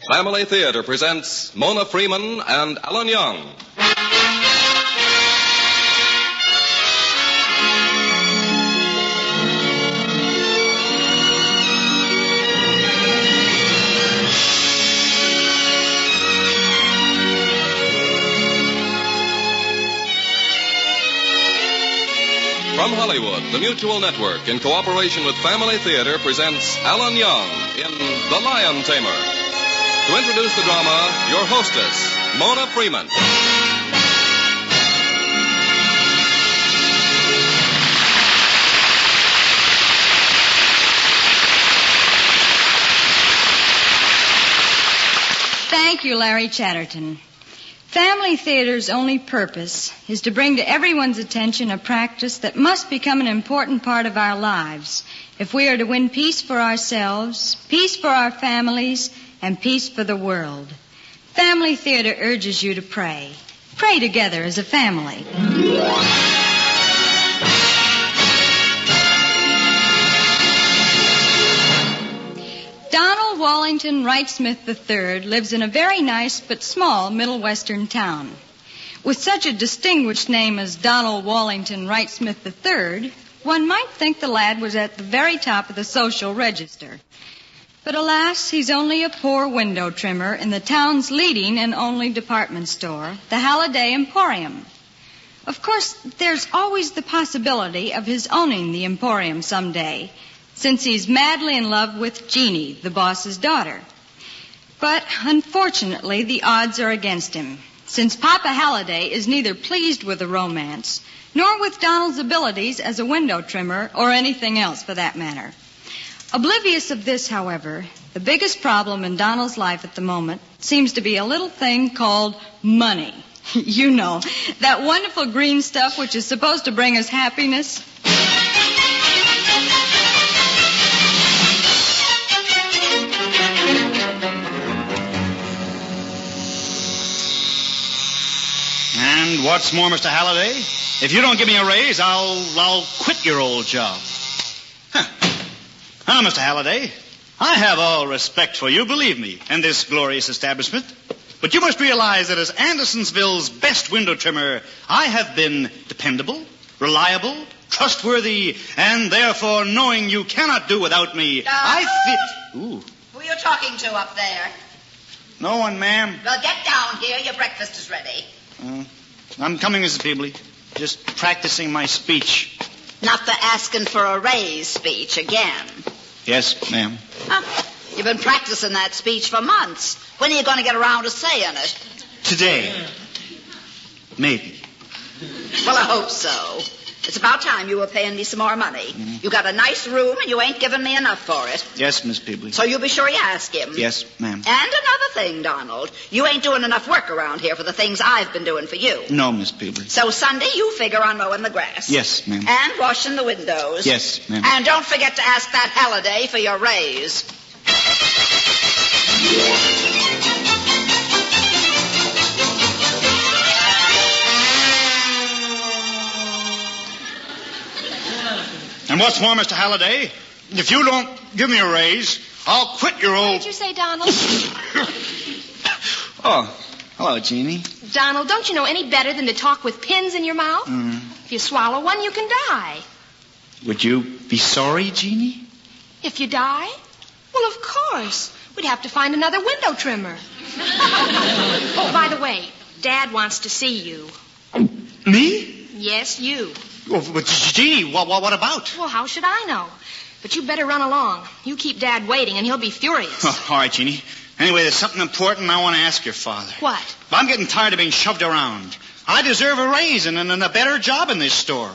Family Theater presents Mona Freeman and Alan Young. From Hollywood, the Mutual Network, in cooperation with Family Theater, presents Alan Young in The Lion Tamer. To introduce the drama, your hostess, Mona Freeman. Thank you, Larry Chatterton. Family Theater's only purpose is to bring to everyone's attention a practice that must become an important part of our lives if we are to win peace for ourselves, peace for our families, and peace for the world. Family Theater urges you to pray. Pray together as a family. Donald Wallington Wright Smith III lives in a very nice but small Middle Western town. With such a distinguished name as Donald Wallington Wright Smith III, one might think the lad was at the very top of the social register. But alas, he's only a poor window trimmer in the town's leading and only department store, the Halliday Emporium. Of course, there's always the possibility of his owning the Emporium someday, since he's madly in love with Jeannie, the boss's daughter. But unfortunately, the odds are against him, since Papa Halliday is neither pleased with the romance nor with Donald's abilities as a window trimmer or anything else for that matter. Oblivious of this, however, the biggest problem in Donald's life at the moment seems to be a little thing called money. You know, that wonderful green stuff which is supposed to bring us happiness. And what's more, Mr. Halliday, if you don't give me a raise, I'll quit your old job. Now, Mr. Halliday, I have all respect for you, believe me, and this glorious establishment. But you must realize that as Andersonsville's best window trimmer, I have been dependable, reliable, trustworthy, and therefore, knowing you cannot do without me, I feel... Ooh. Who are you talking to up there? No one, ma'am. Well, get down here. Your breakfast is ready. I'm coming, Mrs. Peebly. Just practicing my speech. Not the asking for a raise speech again. Yes, ma'am. You've been practicing that speech for months. When are you going to get around to saying it? Today. Maybe. Well, I hope so. It's about time you were paying me some more money. Mm-hmm. You got a nice room, and you ain't giving me enough for it. Yes, Miss Peebly. So you be sure you ask him. Yes, ma'am. And another thing, Donald. You ain't doing enough work around here for the things I've been doing for you. No, Miss Peebly. So Sunday, you figure on mowing the grass. Yes, ma'am. And washing the windows. Yes, ma'am. And don't forget to ask that Halliday for your raise. And what's more, Mr. Halliday, if you don't give me a raise, I'll quit your old... What did you say, Donald? Oh, hello, Jeannie. Donald, don't you know any better than to talk with pins in your mouth? If you swallow one, you can die. Would you be sorry, Jeannie? If you die? Well, of course. We'd have to find another window trimmer. Oh, by the way, Dad wants to see you. Me? Yes, you. Oh, but Jeannie, what about? Well, how should I know? But you better run along. You keep Dad waiting, and he'll be furious. Oh, all right, Jeannie. Anyway, there's something important I want to ask your father. What? I'm getting tired of being shoved around. I deserve a raise and a better job in this store.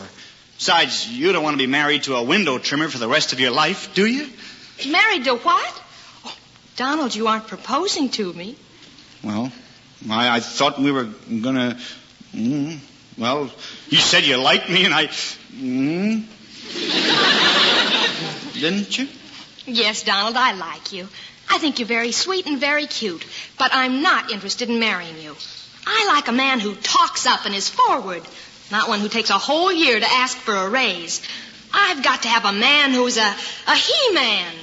Besides, you don't want to be married to a window trimmer for the rest of your life, do you? Married to what? Oh, Donald, you aren't proposing to me. Well, I thought we were going to... Well, you said you liked me, and I... Didn't you? Yes, Donald, I like you. I think you're very sweet and very cute, but I'm not interested in marrying you. I like a man who talks up and is forward, not one who takes a whole year to ask for a raise. I've got to have a man who's a he-man.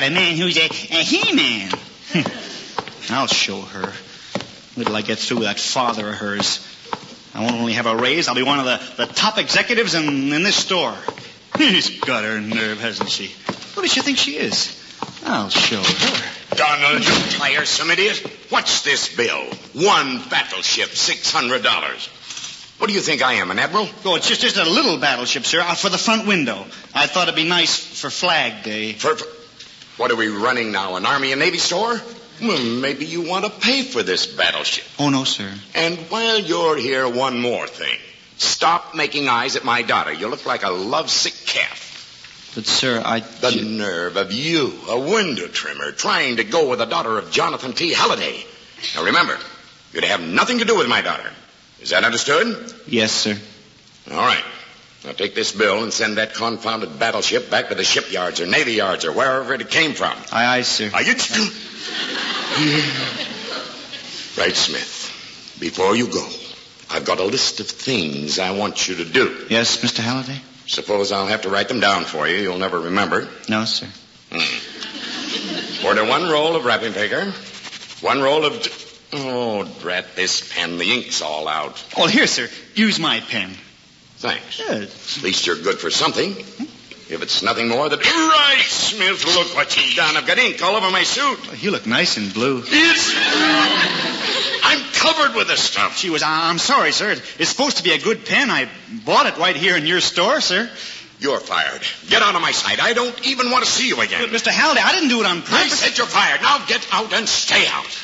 got a man who's a he-man. I'll show her. Wait till I get through with that father of hers. I won't only have a raise, I'll be one of the top executives in this store. She's got her nerve, hasn't she? Who does she think she is? I'll show her. Donald, you tiresome idiot. What's this bill? One battleship, $600. What do you think I am, an admiral? Oh, it's just a little battleship, sir, out for the front window. I thought it'd be nice for Flag Day. What are we running now, an Army and Navy store? Well, maybe you want to pay for this battleship. Oh, no, sir. And while you're here, one more thing. Stop making eyes at my daughter. You look like a lovesick calf. But, sir, The nerve of you, a window trimmer, trying to go with the daughter of Jonathan T. Halliday. Now, remember, you're to have nothing to do with my daughter. Is that understood? Yes, sir. All right. Now, take this bill and send that confounded battleship back to the shipyards or navy yards or wherever it came from. Aye, sir. Are you... Right, Smith. Before you go, I've got a list of things I want you to do. Yes, Mr. Halliday? Suppose I'll have to write them down for you. You'll never remember. No, sir. Order 1 roll of wrapping paper. 1 roll of... Oh, drat this pen. The ink's all out. Oh, here, sir. Use my pen. Thanks. Yes. At least you're good for something. If it's nothing more than... Right, Smith, look what you've done. I've got ink all over my suit. Oh, you look nice in blue. I'm covered with this stuff. Gee whiz, I'm sorry, sir. It's supposed to be a good pen. I bought it right here in your store, sir. You're fired. Get out of my sight. I don't even want to see you again. But, Mr. Halliday, I didn't do it on purpose. I said you're fired. Now get out and stay out.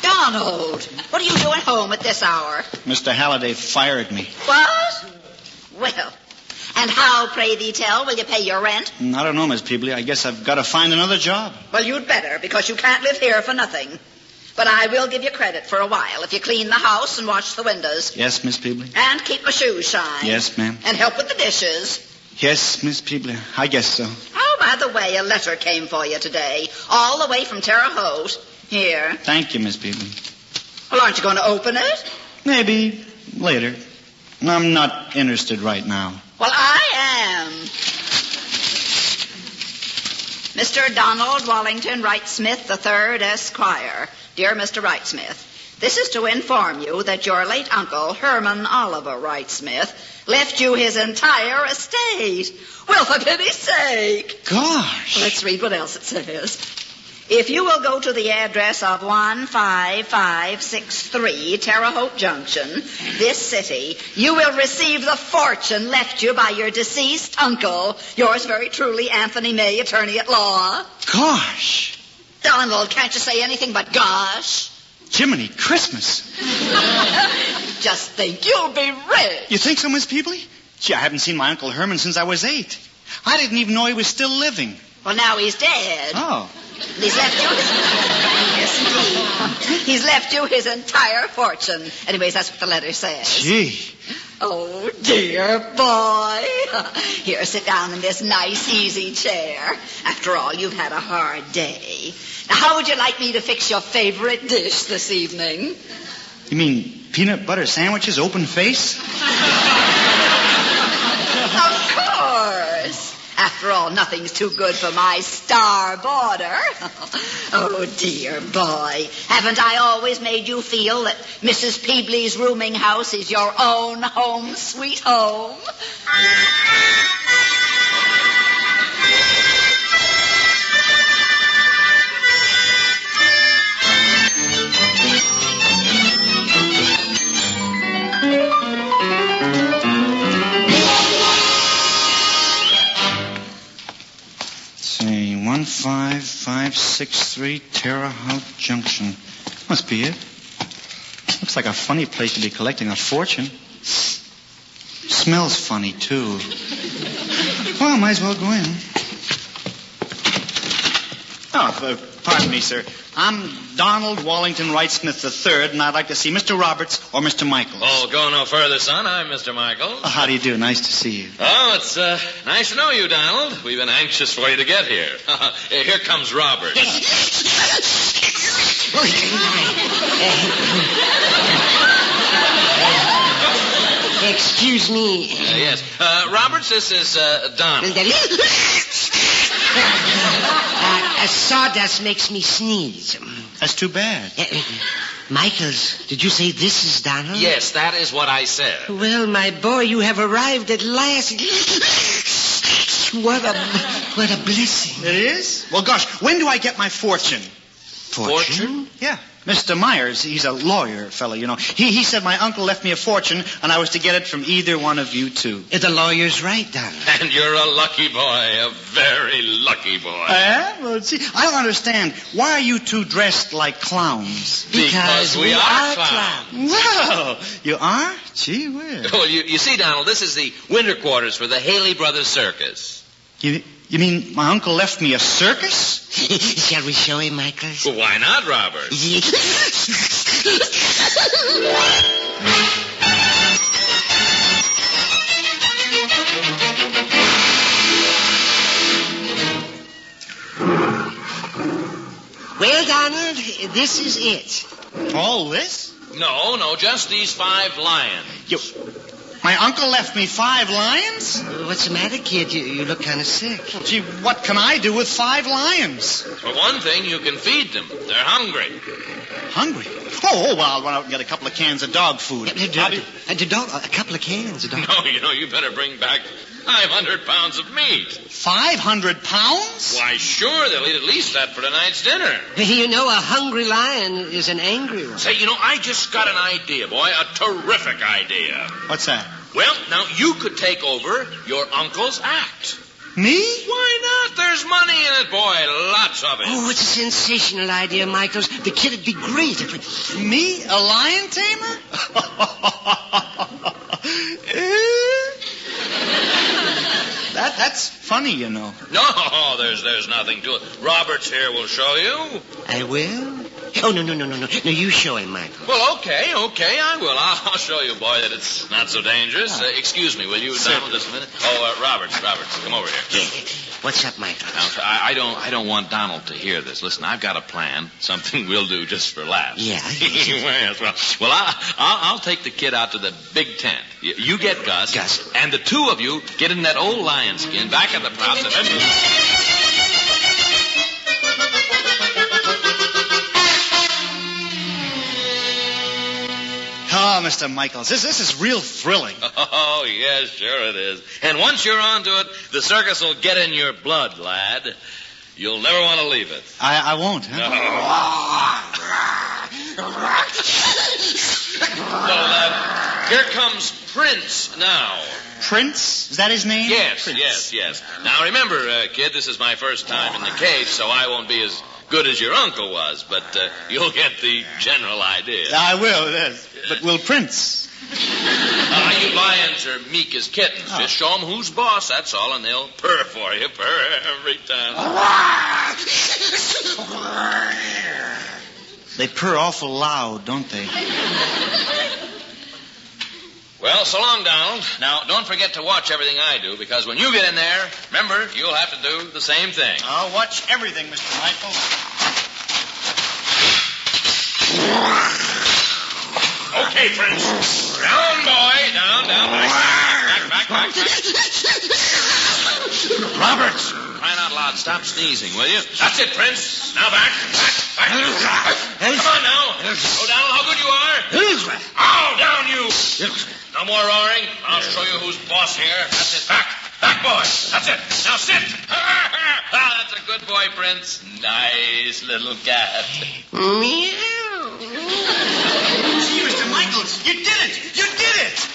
Donald, what are you doing home at this hour? Mr. Halliday fired me. What? Well, and how, pray thee tell, will you pay your rent? I don't know, Miss Peebly. I guess I've got to find another job. Well, you'd better, because you can't live here for nothing. But I will give you credit for a while if you clean the house and wash the windows. Yes, Miss Peebly. And keep my shoes shined. Yes, ma'am. And help with the dishes. Yes, Miss Peebly. I guess so. Oh, by the way, a letter came for you today, all the way from Terre Haute. Here. Thank you, Miss Peebly. Well, aren't you going to open it? Maybe later. I'm not interested right now. Well, I am. Mr. Donald Wallington Wright-Smith III, Esquire. Dear Mr. Wright-Smith, this is to inform you that your late uncle, Herman Oliver Wright-Smith, left you his entire estate. Well, for pity's sake. Gosh. Let's read what else it says. If you will go to the address of 15563 Terre Haute Junction, this city, you will receive the fortune left you by your deceased uncle, yours very truly, Anthony May, attorney at law. Gosh. Donald, can't you say anything but gosh? Jiminy Christmas. Just think, you'll be rich. You think so, Miss Peebly? Gee, I haven't seen my Uncle Herman since I was 8. I didn't even know he was still living. Well, now he's dead. Oh. He's left you his... Yes, indeed. He's left you his entire fortune. Anyways, that's what the letter says. Gee. Oh, dear boy. Here, sit down in this nice, easy chair. After all, you've had a hard day. Now, how would you like me to fix your favorite dish this evening? You mean peanut butter sandwiches, open face? Of course. After all, nothing's too good for my star boarder. Oh, dear boy. Haven't I always made you feel that Mrs. Peebly's rooming house is your own home, sweet home? Say, 15563 Terre Haute Junction. Must be it. Looks like a funny place to be collecting a fortune. Smells funny, too. Well, might as well go in. Oh, pardon me, sir. I'm Donald Wallington Wright Smith III, and I'd like to see Mr. Roberts or Mr. Michaels. Oh, go no further, son. I'm Mr. Michaels. Oh, how do you do? Nice to see you. Oh, it's nice to know you, Donald. We've been anxious for you to get here. Here comes Robert. Excuse me. Yes. Roberts, this is Donald. Sawdust makes me sneeze. That's too bad. Michaels, did you say this is Donald? Yes, that is what I said. Well, my boy, you have arrived at last. What a blessing. It is? Well, gosh, when do I get my fortune? Fortune? Yeah. Mr. Myers, he's a lawyer fellow, you know. He said my uncle left me a fortune, and I was to get it from either one of you two. The lawyer's right, Donald. And you're a lucky boy, a very lucky boy. Well, see, I don't understand. Why are you two dressed like clowns? Because we are clowns. Well, you are? Gee whiz. Well, you see, Donald, this is the winter quarters for the Haley Brothers Circus. You mean my uncle left me a circus? Shall we show him, Michaels? Well, why not, Robert? Well, Donald, this is it. All this? No, just these 5 lions. My uncle left me 5 lions? What's the matter, kid? You look kind of sick. Gee, what can I do with 5 lions? For one thing, you can feed them. They're hungry. Hungry? Oh, well, I'll run out and get a couple of cans of dog food. A couple of cans of dog food. No, you better bring back 500 pounds of meat. 500 pounds? Why, sure, they'll eat at least that for tonight's dinner. You know, a hungry lion is an angry one. Say, I just got an idea, boy, a terrific idea. What's that? Well, now, you could take over your uncle's act. Me? Why not? There's money in it, boy. Lots of it. Oh, it's a sensational idea, Michaels. The kid'd be great if it... Me? A lion tamer? That's funny, you know. No, there's nothing to it. Robert's here will show you. I will? Oh, no. No, you show him, Michael. Well, okay, I will. I'll show you, boy, that it's not so dangerous. Excuse me, will you, Donald, just a minute? Oh, Roberts, come over here. Yeah. What's up, Michael? Now, I don't want Donald to hear this. Listen, I've got a plan, something we'll do just for laughs. Yeah. well, I'll take the kid out to the big tent. You get Gus. And the two of you get in that old lion skin back at the props. Oh, Mr. Michaels, this is real thrilling. Oh, yes, sure it is. And once you're onto it, the circus will get in your blood, lad. You'll never want to leave it. I won't, huh? So, here comes Prince now. Prince? Is that his name? Yes, Prince. yes. Now, remember, kid, this is my first time in the cage, so I won't be as good as your uncle was, but you'll get the general idea. I will, yes. But will Prince? You lions are meek as kittens. Oh. Just show them who's boss, that's all, and they'll purr for you, purr every time. They purr awful loud, don't they? Well, so long, Donald. Now, don't forget to watch everything I do, because when you get in there, remember, you'll have to do the same thing. I'll watch everything, Mr. Michaels. Okay, Prince. Down, boy. Down. Back. Roberts! Crying out loud, stop sneezing, will you? That's it, Prince. Now back. Come on now. Oh, Donald, how good you are. Oh, down you. No more roaring. I'll show you who's boss here. That's it. Back, boy. That's it. Now sit. That's a good boy, Prince. Nice little cat. Meow. Gee, Mr. Michaels, you did it.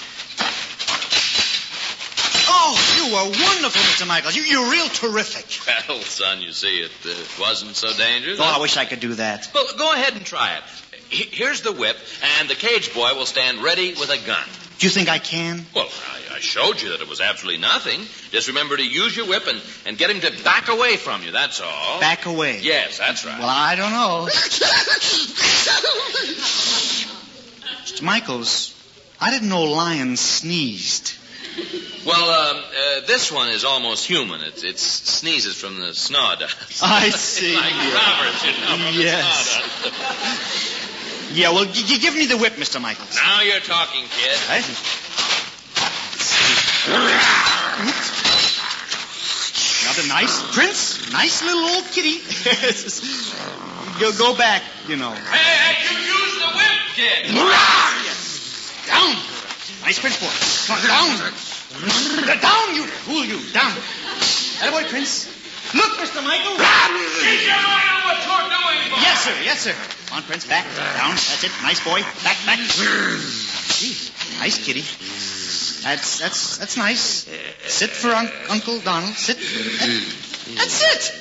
Oh, you were wonderful, Mr. Michaels. You're real terrific. Well, son, you see, it wasn't so dangerous. Oh, I wish I could do that. Well, go ahead and try it. Here's the whip, and the cage boy will stand ready with a gun. Do you think I can? Well, I showed you that it was absolutely nothing. Just remember to use your whip and get him to back away from you, that's all. Back away? Yes, that's right. Well, I don't know. Mr. Michaels, I didn't know lions sneezed. Well, this one is almost human. It sneezes from the sawdust. I see. Like Robert, you know, from the sawdust. Yeah, well, you give me the whip, Mr. Michaels. Now you're talking, kid. Right? Another nice prince. Nice little old kitty. Go back, you know. Hey, you use the whip, kid. Down. Nice prince boy. Come on, down. Down, you fool, you. Down. Attaboy, Prince. Look, Mr. Michael. Keep your mind on what you're doing, boy. Yes, sir. Yes, sir. On, Prince. Back. Down. That's it. Nice boy. Back. Gee, nice kitty. That's nice. Sit for Uncle Donald. Sit. That's it.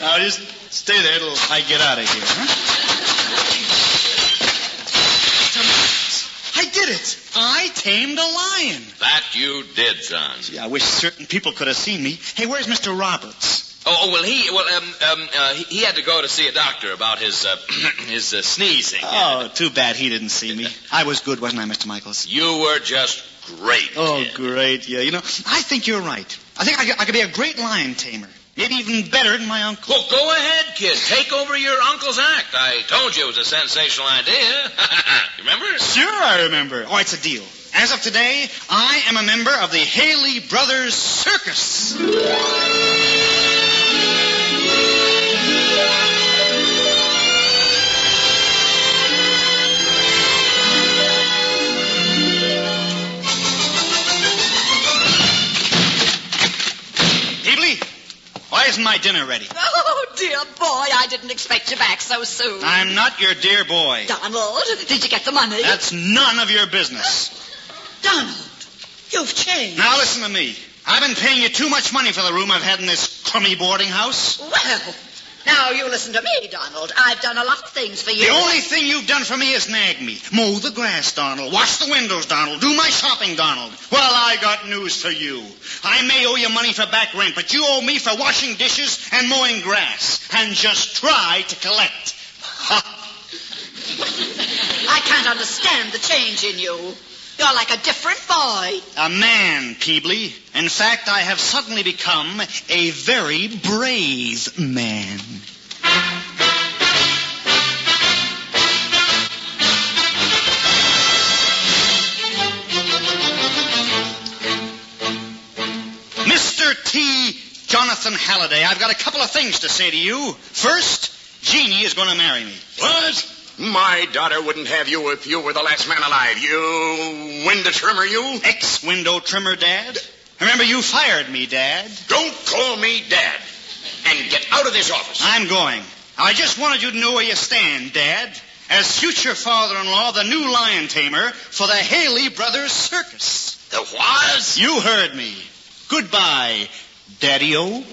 Now, just stay there till I get out of here, huh? I did it. I tamed a lion. That you did, son. Gee, I wish certain people could have seen me. Hey, where's Mr. Roberts? He had to go to see a doctor about his sneezing. Oh, too bad he didn't see me. I was good, wasn't I, Mr. Michaels? You were just great. Oh, kid. great. Yeah, you know, I think you're right. I think I could be a great lion tamer. Maybe even better than my uncle. Well, go ahead, kid. Take over your uncle's act. I told you it was a sensational idea. You remember? Sure, I remember. Oh, it's a deal. As of today, I am a member of the Haley Brothers Circus. Why isn't my dinner ready? Oh, dear boy, I didn't expect you back so soon. I'm not your dear boy. Donald, did you get the money? That's none of your business. Donald, you've changed. Now listen to me. I've been paying you too much money for the room I've had in this crummy boarding house. Well, now you listen to me, Donald. I've done a lot of things for you. The only thing you've done for me is nag me. Mow the grass, Donald. Wash the windows, Donald. Do my shopping, Donald. Well, I got news for you. I may owe you money for back rent, but you owe me for washing dishes and mowing grass. And just try to collect. I can't understand the change in you. You're like a different boy. A man, Peebly. In fact, I have suddenly become a very brave man. Mr. T. Jonathan Halliday, I've got a couple of things to say to you. First, Jeannie is going to marry me. What? My daughter wouldn't have you if you were the last man alive. You window trimmer, you. Ex-window trimmer, Dad. Remember, you fired me, Dad. Don't call me Dad. And get out of this office. I'm going. I just wanted you to know where you stand, Dad. As future father-in-law, the new lion tamer for the Haley Brothers Circus. The what? You heard me. Goodbye, Daddy-O.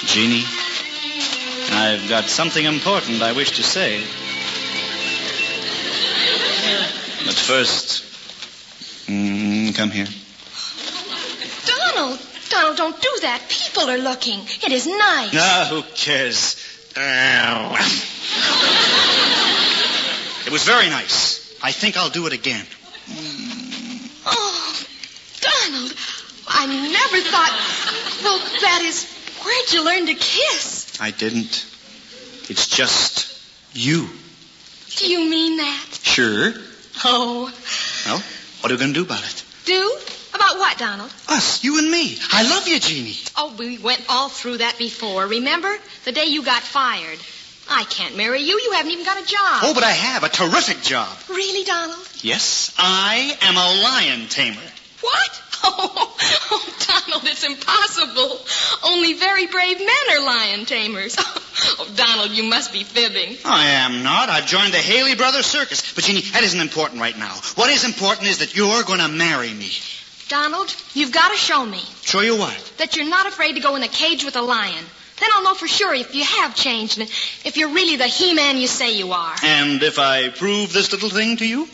Jeannie, I've got something important I wish to say. But first, come here. Donald, don't do that. People are looking. It is nice. Ah, who cares? It was very nice. I think I'll do it again. Oh, Donald, I never thought... Well, that is... Where'd you learn to kiss? I didn't. It's just you. Do you mean that? Sure. Oh. Well, what are we going to do about it? Do? About what, Donald? Us, you and me. I love you, Jeannie. Oh, we went all through that before. Remember? The day you got fired. I can't marry you. You haven't even got a job. Oh, but I have a terrific job. Really, Donald? Yes, I am a lion tamer. What? Oh, Donald, it's impossible. Only very brave men are lion tamers. Oh, Donald, you must be fibbing. I am not. I've joined the Haley Brothers Circus. But, Jeannie, that isn't important right now. What is important is that you're going to marry me. Donald, you've got to show me. Show you what? That you're not afraid to go in a cage with a lion. Then I'll know for sure if you have changed and if you're really the He-Man you say you are. And if I prove this little thing to you?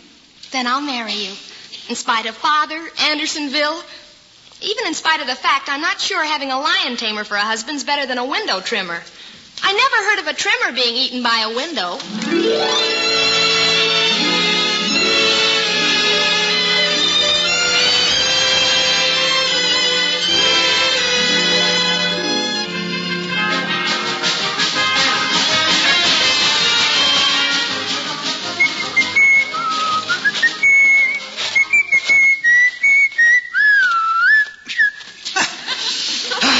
Then I'll marry you. In spite of Father, Andersonville, even in spite of the fact I'm not sure having a lion tamer for a husband's better than a window trimmer. I never heard of a trimmer being eaten by a window.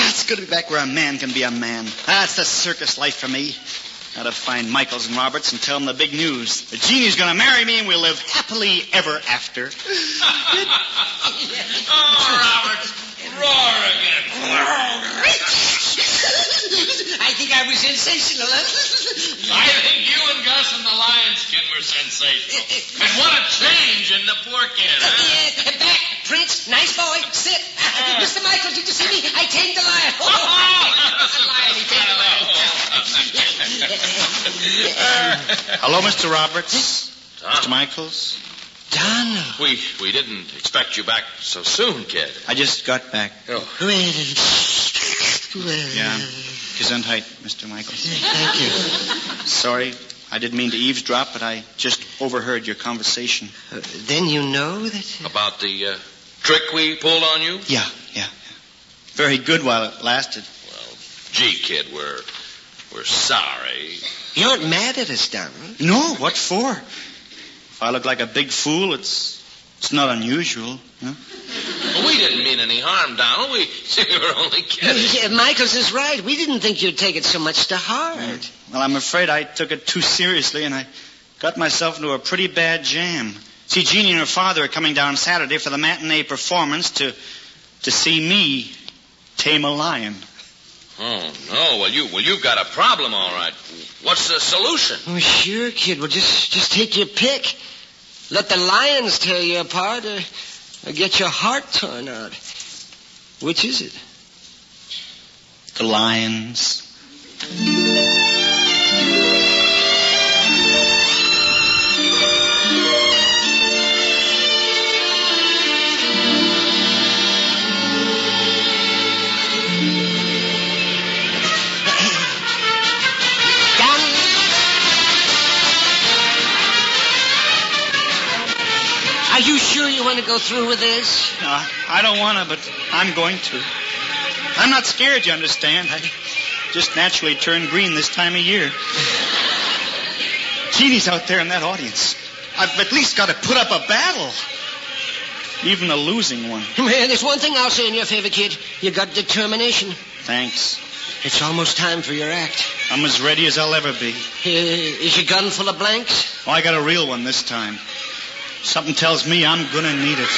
It's good to be back where a man can be a man. That's the circus life for me. Gotta find Michaels and Roberts and tell them the big news. That Jeannie's gonna marry me and we'll live happily ever after. Roberts, roar again. I think I was sensational. I think you and Gus and the lionskin were sensational. And what a change in the poor kid, huh? Back, Prince. Nice boy. Sit. Mr. Michael, did you see me? I tamed the lion. Hello, Mr. Roberts. Mr. Michaels. Donald. We didn't expect you back so soon, kid. I just got back. Well, Yeah. Gesundheit, Mr. Michaels. Thank you. Sorry, I didn't mean to eavesdrop, but I just overheard your conversation. Then you know that... About the trick we pulled on you? Yeah. Very good while it lasted. Well, gee, kid, we're sorry. You aren't mad at us, Donald. No, what for? If I look like a big fool, it's not unusual. Huh? Well, we didn't mean any harm, Donald. We were only kidding. Yeah, Michaels is right. We didn't think you'd take it so much to heart. Well, I'm afraid I took it too seriously, and I got myself into a pretty bad jam. See, Jeannie and her father are coming down Saturday for the matinee performance to see me tame a lion. Oh, no. Well, you've got a problem, all right. What's the solution? Oh, sure, kid. Well, just take your pick. Let the lions tear you apart or get your heart torn out. Which is it? The lions. Are you sure you want to go through with this? No, I don't want to, but I'm going to. I'm not scared, you understand. I just naturally turn green this time of year. Jeannie's out there in that audience. I've at least got to put up a battle. Even a losing one. Man, there's one thing I'll say in your favor, kid. You got determination. Thanks. It's almost time for your act. I'm as ready as I'll ever be. Is your gun full of blanks? Oh, I got a real one this time. Something tells me I'm gonna need it.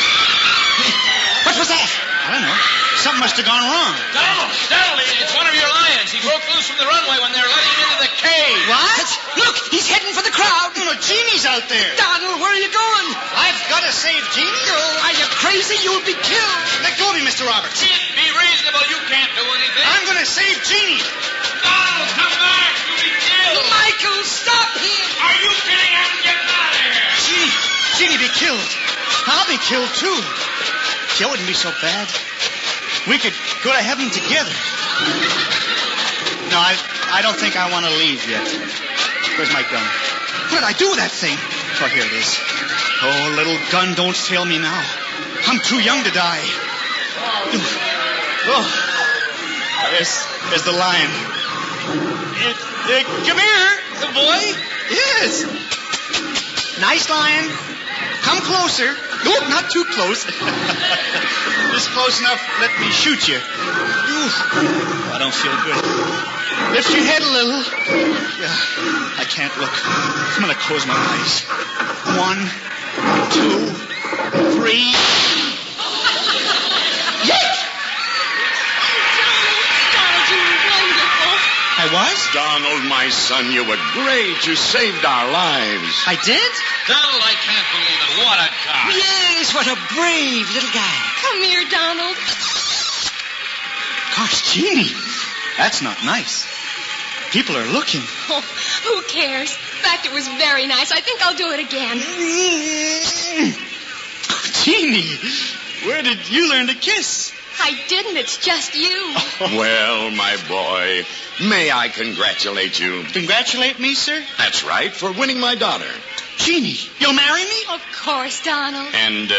What was that? I don't know. Something must have gone wrong. Donald, it's one of your lions. He broke loose from the runway when they were letting him into the cage. What? Look, he's heading for the crowd. No, Jeannie's out there. Donald, where are you going? I've got to save Jeannie. Oh, are you crazy? You'll be killed. Let go of me, Mr. Roberts. Kid, be reasonable. You can't do anything. I'm gonna save Jeannie. Donald, come back. You'll be killed. Michael, stop him. Are you kidding? I'm getting out of here. Jeannie be killed. I'll be killed, too. That wouldn't be so bad. We could go to heaven together. No, I don't think I want to leave yet. Where's my gun? What did I do with that thing? Oh, here it is. Oh, little gun, don't fail me now. I'm too young to die. Oh, there's the lion. Come here, the boy. Yes. Nice lion. Come closer. No, not too close. Just close enough, let me shoot you. I don't feel good. Lift your head a little. I can't look. I'm going to close my eyes. 1, 2, 3. Donald, my son, you were great. You saved our lives. I did? Donald, I can't believe it. What a guy. Yes, what a brave little guy. Come here, Donald. Gosh, Jeannie, that's not nice. People are looking. Oh, who cares? In fact, it was very nice. I think I'll do it again. Jeannie, where did you learn to kiss? I didn't. It's just you. Well, my boy, may I congratulate you? Congratulate me, sir? That's right, for winning my daughter. Jeannie, you'll marry me? Of course, Donald. And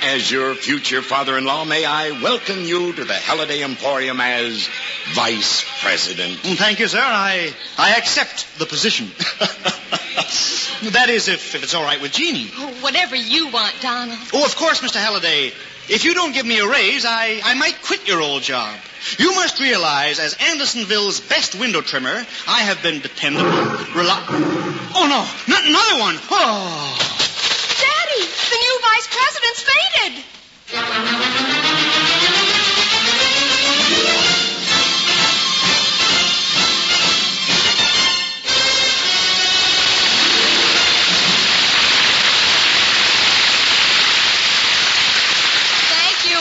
as your future father-in-law, may I welcome you to the Halliday Emporium as vice president. Thank you, sir. I accept the position. That is, if it's all right with Jeannie. Oh, whatever you want, Donald. Oh, of course, Mr. Halliday. If you don't give me a raise, I might quit your old job. You must realize, as Andersonville's best window trimmer, I have been dependable, Oh, no, not another one. Oh. Daddy, the new vice president's fainted.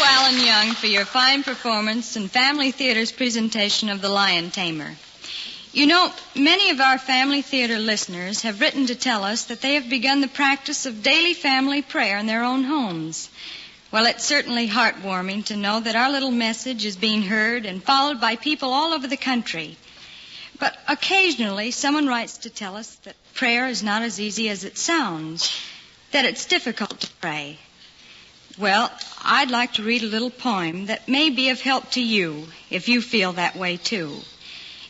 Alan Young for your fine performance in Family Theater's presentation of The Lion Tamer. You know, many of our Family Theater listeners have written to tell us that they have begun the practice of daily family prayer in their own homes. Well, it's certainly heartwarming to know that our little message is being heard and followed by people all over the country. But occasionally, someone writes to tell us that prayer is not as easy as it sounds, that it's difficult to pray. Well, I'd like to read a little poem that may be of help to you if you feel that way too.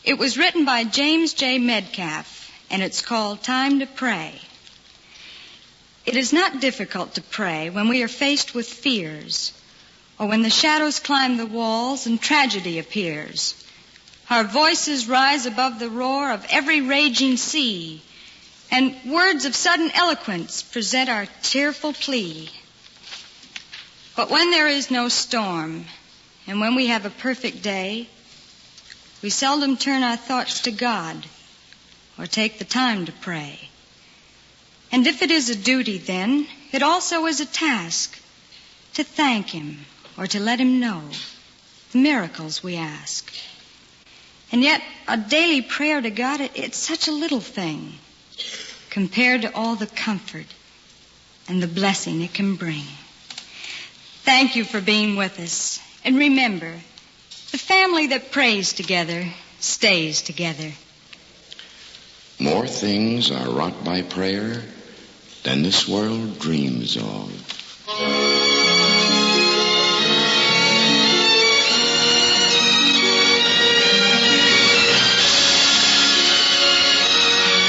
It was written by James J. Medcalf, and it's called Time to Pray. It is not difficult to pray when we are faced with fears, or when the shadows climb the walls and tragedy appears. Our voices rise above the roar of every raging sea, and words of sudden eloquence present our tearful plea. But when there is no storm, and when we have a perfect day, we seldom turn our thoughts to God or take the time to pray. And if it is a duty, then, it also is a task to thank Him or to let Him know the miracles we ask. And yet, a daily prayer to God, it's such a little thing compared to all the comfort and the blessing it can bring. Thank you for being with us. And remember, the family that prays together stays together. More things are wrought by prayer than this world dreams of.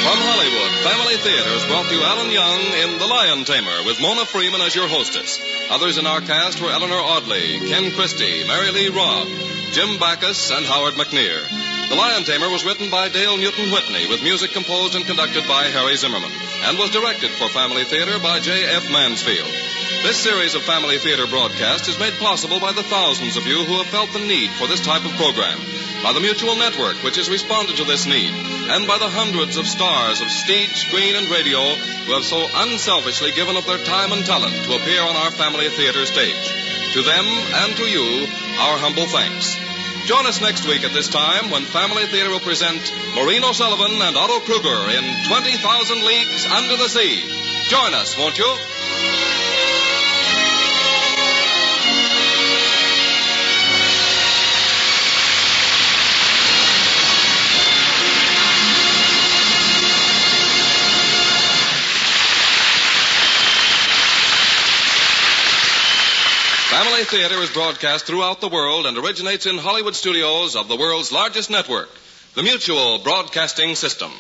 From Hollywood, Family Theaters brought you Alan Young in The Lion Tamer with Mona Freeman as your hostess. Others in our cast were Eleanor Audley, Ken Christie, Mary Lee Robb, Jim Backus, and Howard McNear. The Lion Tamer was written by Dale Newton Whitney with music composed and conducted by Harry Zimmerman and was directed for Family Theater by J.F. Mansfield. This series of Family Theater broadcasts is made possible by the thousands of you who have felt the need for this type of program, by the Mutual Network, which has responded to this need, and by the hundreds of stars of stage, screen, and radio who have so unselfishly given up their time and talent to appear on our Family Theater stage. To them and to you, our humble thanks. Join us next week at this time when Family Theater will present Maureen O'Sullivan and Otto Kruger in 20,000 Leagues Under the Sea. Join us, won't you? Family Theater is broadcast throughout the world and originates in Hollywood studios of the world's largest network, the Mutual Broadcasting System.